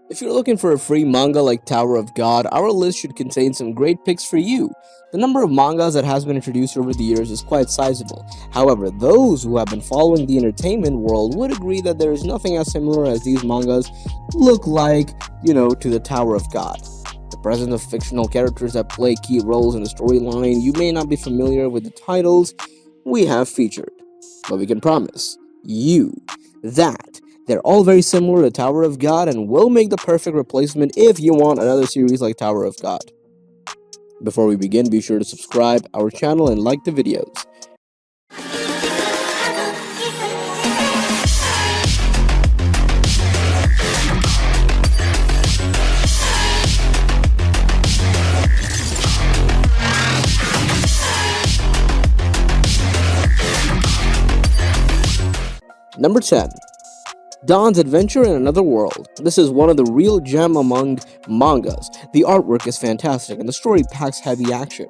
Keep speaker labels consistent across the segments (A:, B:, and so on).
A: If you're looking for a free manga like Tower of God, our list should contain some great picks for you. The number of mangas that has been introduced over the years is quite sizable. However, those who have been following the entertainment world would agree that there is nothing as similar as these mangas look like, to the Tower of God. The presence of fictional characters that play key roles in the storyline, you may not be familiar with the titles we have featured, but we can promise you that they're all very similar to Tower of God and will make the perfect replacement if you want another series like Tower of God. Before we begin, be sure to subscribe our channel and like the videos. Number 10. Dawn's Adventure in Another World. This is one of the real gem among mangas. The artwork is fantastic and the story packs heavy action.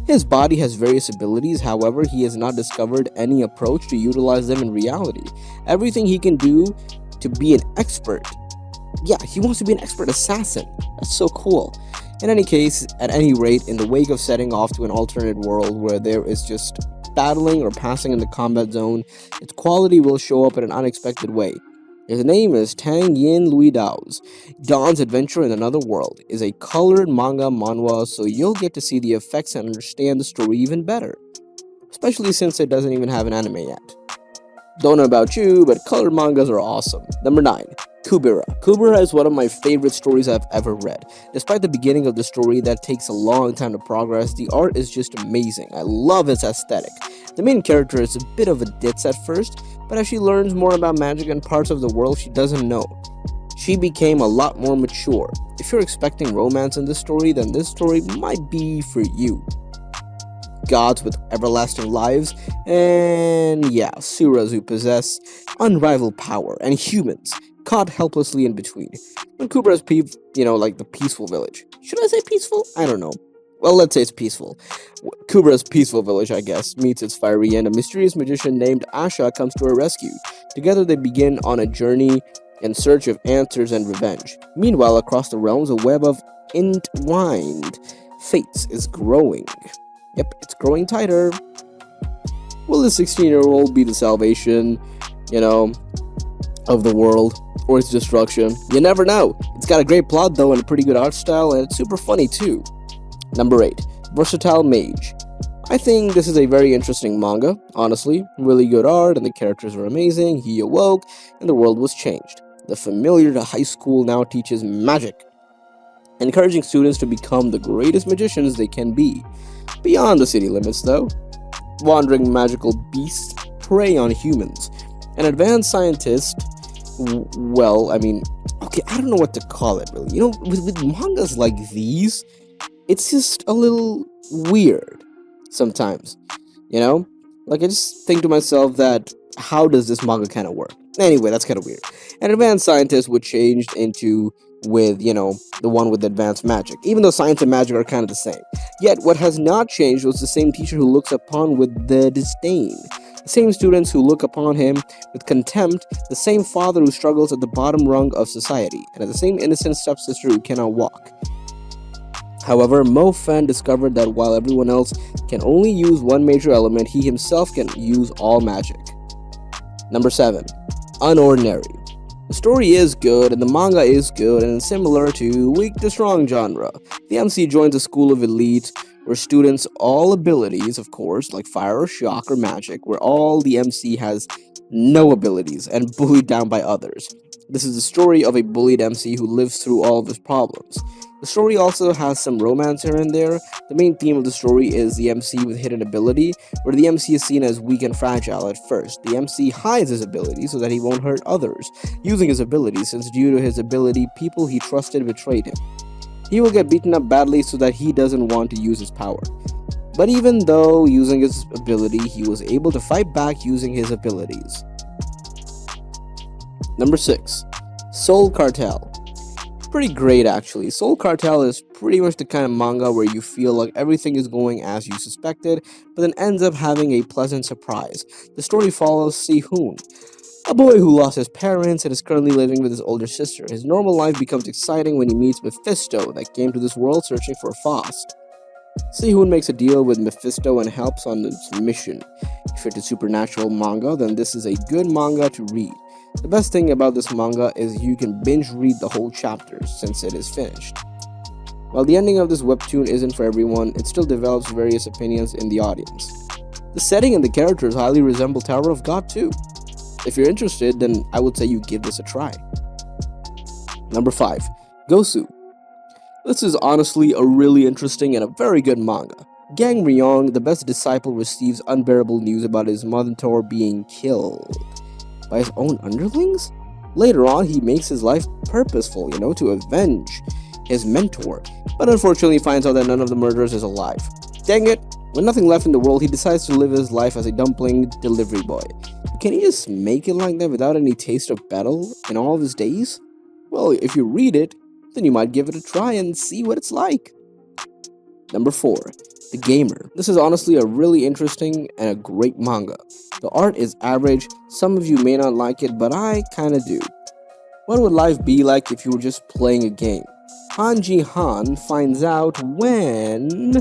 A: His body has various abilities, however, he has not discovered any approach to utilize them in reality. Everything he can do to be an expert. Yeah, he wants to be an expert assassin. That's so cool. In any case, at any rate, in the wake of setting off to an alternate world where there is just battling or passing in the combat zone, its quality will show up in an unexpected way. His name is Tang Yin Louis Dao's. Dawn's Adventure in Another World is a colored manga manhwa, so you'll get to see the effects and understand the story even better, especially since it doesn't even have an anime yet. Don't know about you, but colored mangas are awesome. Number 9. Kubera. Kubera is one of my favorite stories I've ever read. Despite the beginning of the story that takes a long time to progress, the art is just amazing. I love its aesthetic. The main character is a bit of a ditz at first, but as she learns more about magic and parts of the world she doesn't know, she became a lot more mature. If you're expecting romance in this story, then this story might be for you. Gods with everlasting lives, and suras who possess unrivaled power, and humans caught helplessly in between. And Kubra's like the peaceful village. Should I say peaceful? I don't know. Well, let's say it's peaceful. Kubra's peaceful village, I guess, meets its fiery end. A mysterious magician named Asha comes to her rescue. Together they begin on a journey in search of answers and revenge. Meanwhile, across the realms, a web of entwined fates is growing. Yep, it's growing tighter. Will the 16-year-old be the salvation, of the world, or its destruction? You never know. It's got a great plot, though, and a pretty good art style, and it's super funny, too. Number 8. Versatile Mage. I think this is a very interesting manga, honestly. Really good art, and the characters are amazing. He awoke, and the world was changed. The familiar to high school now teaches magic, encouraging students to become the greatest magicians they can be. Beyond the city limits, though, wandering magical beasts prey on humans. An advanced scientist, I don't know what to call it, really. With mangas like these, it's just a little weird sometimes, I just think to myself that, how does this manga kind of work? Anyway, that's kind of weird. An advanced scientist would change into with, the one with advanced magic, even though science and magic are kind of the same. Yet, what has not changed was the same teacher who looks upon with the disdain, the same students who look upon him with contempt, the same father who struggles at the bottom rung of society, and the same innocent stepsister who cannot walk. However, Mo Fen discovered that while everyone else can only use one major element, he himself can use all magic. Number 7. Unordinary. The story is good, and the manga is good, and similar to weak to strong genre. The MC joins a school of elite, where students all abilities, of course, like fire or shock or magic, where all the MC has no abilities and bullied down by others. This is the story of a bullied MC who lives through all of his problems. The story also has some romance here and there. The main theme of the story is the MC with hidden ability, where the MC is seen as weak and fragile at first. The MC hides his ability so that he won't hurt others, using his ability since due to his ability, people he trusted betrayed him. He will get beaten up badly so that he doesn't want to use his power. But even though using his ability, he was able to fight back using his abilities. Number 6. Soul Cartel. Pretty great, actually. Soul Cartel is pretty much the kind of manga where you feel like everything is going as you suspected, but then ends up having a pleasant surprise. The story follows Si-hoon, A boy who lost his parents and is currently living with his older sister. His normal life becomes exciting when he meets Mephisto that came to this world searching for Faust. Sehun makes a deal with Mephisto and helps on its mission. If you're into supernatural manga, then this is a good manga to read. The best thing about this manga is you can binge read the whole chapter since it is finished. While the ending of this webtoon isn't for everyone, it still develops various opinions in the audience. The setting and the characters highly resemble Tower of God too. If you're interested, then I would say you give this a try. Number 5. Gosu. This is honestly a really interesting and a very good manga. Gang Ryong, the best disciple, receives unbearable news about his mentor being killed by his own underlings? Later on, he makes his life purposeful, to avenge his mentor, but unfortunately finds out that none of the murderers is alive. Dang it! With nothing left in the world, he decides to live his life as a dumpling delivery boy. Can he just make it like that without any taste of battle in all of his days? Well, if you read it, then you might give it a try and see what it's like. Number 4. The Gamer. This is honestly a really interesting and a great manga. The art is average, some of you may not like it, but I kinda do. What would life be like if you were just playing a game? Han Ji-han finds out when,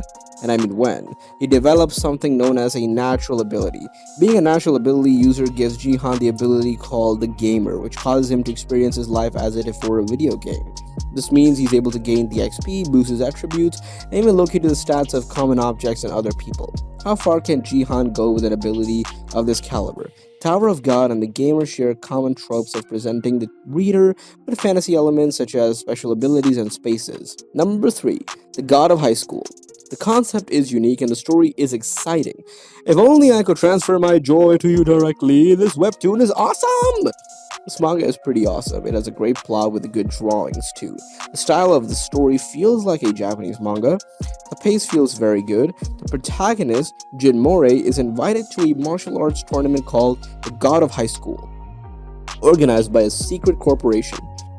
A: and I mean when, he develops something known as a natural ability. Being a natural ability user gives Ji-han the ability called the Gamer, which causes him to experience his life as if it were a video game. This means he's able to gain the XP, boost his attributes, and even locate the stats of common objects and other people. How far can Ji-han go with an ability of this caliber? Tower of God and the Gamer share common tropes of presenting the reader with fantasy elements such as special abilities and spaces. Number 3. The God of High School. The concept is unique and the story is exciting. If only I could transfer my joy to you directly, this webtoon is awesome! This manga is pretty awesome. It has a great plot with good drawings too. The style of the story feels like a Japanese manga. The pace feels very good. The protagonist, Jinmore, is invited to a martial arts tournament called the God of High School, organized by a secret corporation.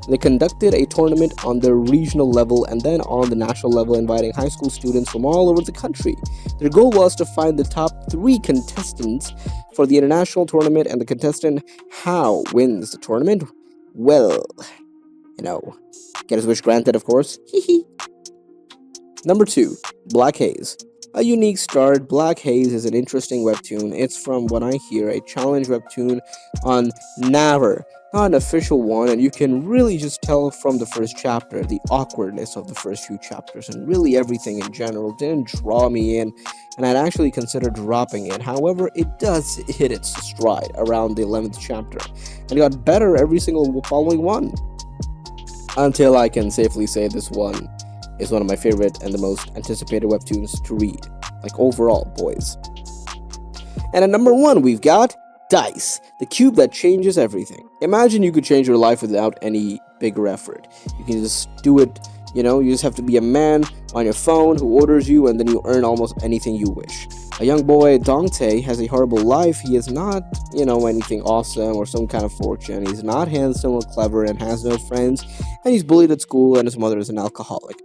A: They conducted a tournament on the regional level and then on the national level, inviting high school students from all over the country. Their goal was to find the top 3 contestants for the international tournament, and the contestant how wins the tournament? Well, get his wish granted, of course. Number 2, Black Haze. A unique start. Black Haze is an interesting webtoon. It's, from what I hear, a challenge webtoon on Naver, not an official one, and you can really just tell from the first chapter the awkwardness of the first few chapters, and really everything in general didn't draw me in, and I'd actually considered dropping it. However, it does hit its stride around the 11th chapter, and it got better every single following one, until I can safely say this one is one of my favorite and the most anticipated webtoons to read, like overall, boys. And at number 1, we've got Dice, the cube that changes everything. Imagine you could change your life without any bigger effort. You can just do it, you just have to be a man on your phone who orders you, and then you earn almost anything you wish. A young boy, Dongtae, has a horrible life. He is not, anything awesome or some kind of fortune. He's not handsome or clever and has no friends, and he's bullied at school, and his mother is an alcoholic.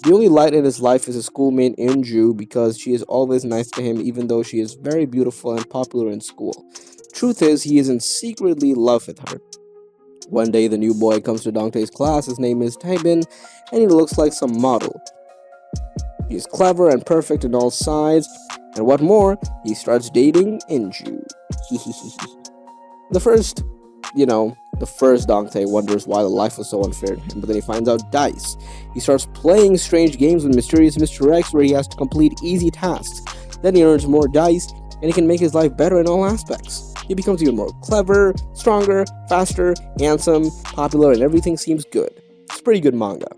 A: The only light in his life is his schoolmate Inju, because she is always nice to him even though she is very beautiful and popular in school. Truth is, he is in secretly love with her. One day, the new boy comes to Dongtae's class. His name is Taebin, and he looks like some model. He is clever and perfect in all sides, and what more, he starts dating Inju. The first Dongtae wonders why the life was so unfair to him, but then he finds out Dice. He starts playing strange games with mysterious Mr. X where he has to complete easy tasks. Then he earns more dice, and he can make his life better in all aspects. He becomes even more clever, stronger, faster, handsome, popular, and everything seems good. It's a pretty good manga.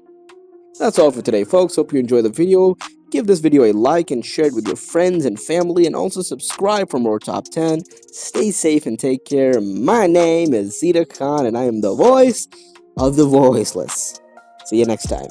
A: That's all for today, folks. Hope you enjoyed the video. Give this video a like and share it with your friends and family, and also subscribe for more Top 10. Stay safe and take care. My name is Zeta Khan, and I am the voice of the voiceless. See you next time.